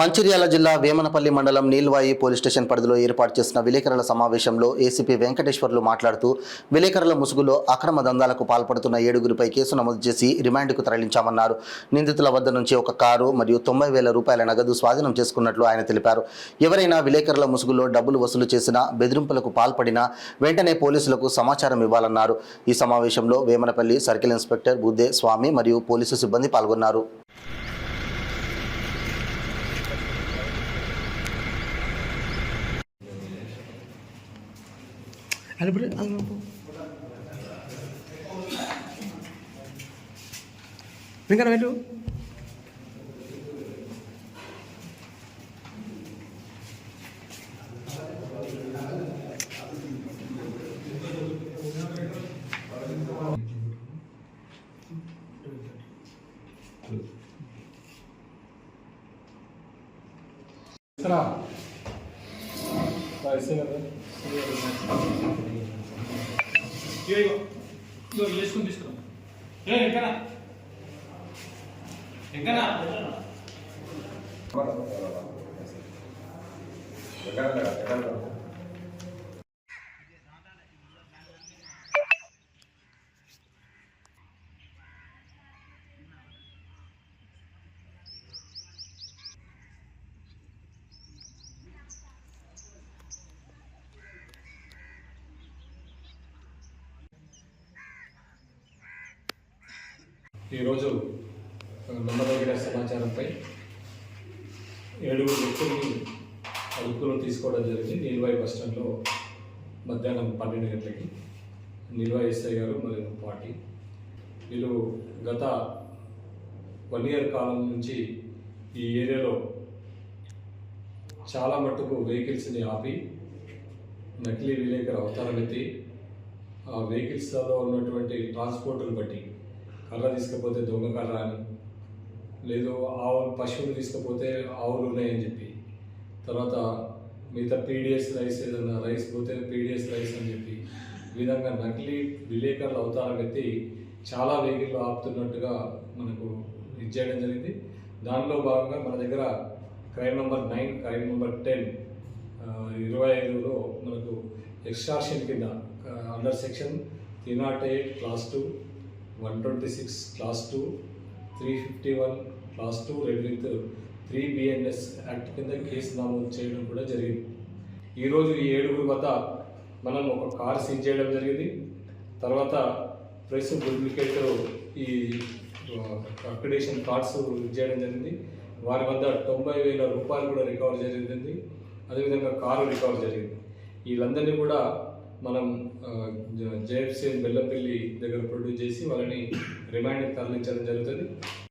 మంచిర్యాల జిల్లా వేమనపల్లి మండలం Neelwai police station పరిధిలో ఏర్పాటు చేసిన విలేకరుల సమావేశంలో ఏసీపీ వెంకటేశ్వర్లు మాట్లాడుతూ విలేకరుల ముసుగులో అక్రమ దందాలకు పాల్పడుతున్న 7గురిపై కేసు నమోదు చేసి రిమాండ్కు తరలించామన్నారు. నిందితుల వద్ద నుంచి ఒక కారు మరియు 90,000 రూపాయల నగదు స్వాధీనం చేసుకున్నట్లు ఆయన తెలిపారు. ఎవరైనా విలేకరుల ముసుగులో డబ్బులు వసూలు చేసినా, బెదిరింపులకు పాల్పడినా వెంటనే పోలీసులకు సమాచారం ఇవ్వాలన్నారు. ఈ సమావేశంలో వేమనపల్లి సర్కిల్ ఇన్స్పెక్టర్ బుద్దే స్వామి మరియు పోలీసు సిబ్బంది పాల్గొన్నారు. వెంకన్న వెళ్ళు. వేసుకుని తీసుకురా. ఎక్కడా ఎక్కడా ఈరోజు నమ్మదగిన సమాచారంపై 7 వ్యక్తుల్ని అదుపులో తీసుకోవడం జరిగింది. నీల్వాయి బస్టాండ్లో మధ్యాహ్నం 12 గంటలకి నీల్వాయి ఎస్ఐ గారు మరియు పార్టీ వీళ్ళు గత 1 ఇయర్ కాలం నుంచి ఈ ఏరియాలో చాలా మట్టుకు వెహికల్స్ని ఆపి నకిలీ విలేకరు అవతారం ఎత్తి ఆ వెహికల్స్లో ఉన్నటువంటి ట్రాన్స్పోర్ట్ని బట్టి కర్ర తీసుకపోతే దొంగ కర్ర అని, లేదు పశువులు తీసుకపోతే ఆవులు ఉన్నాయని చెప్పి, తర్వాత మిగతా పీడిఎస్ రైస్ ఏదన్నా రైస్ పోతే పీడిఎస్ రైస్ అని చెప్పి ఈ విధంగా నకిలీ విలేకరులు అవతారం ఎత్తి చాలా వెహికల్లో ఆపుతున్నట్టుగా మనకు ఇది చేయడం జరిగింది. దానిలో భాగంగా మన దగ్గర క్రైమ్ నెంబర్ 9, క్రైమ్ నెంబర్ 10, 25లో మనకు ఎక్స్టార్షన్ కింద under section 308 class 2, 126 class 2, 351 class 2 red with 3 BNS act కింద కేసు నమోదు చేయడం కూడా జరిగింది. ఈరోజు ఈ 7గురి వద్ద మనం ఒక కార్ సీజ్ చేయడం జరిగింది. తర్వాత ప్రెస్ డూప్లికేట్ ఈ అక్రిడేషన్ కార్డ్స్ చేయడం జరిగింది. వారి వద్ద 90,000 రూపాయలు కూడా రికవర్ జరిగింది. అదేవిధంగా కారు రికవర్ జరిగింది. వీళ్ళందరినీ కూడా మనం జేఎఫ్సీ బెల్లంపల్లి దగ్గర ప్రొడ్యూస్ చేసి వాళ్ళని రిమాండ్కి తరలించడం జరుగుతుంది.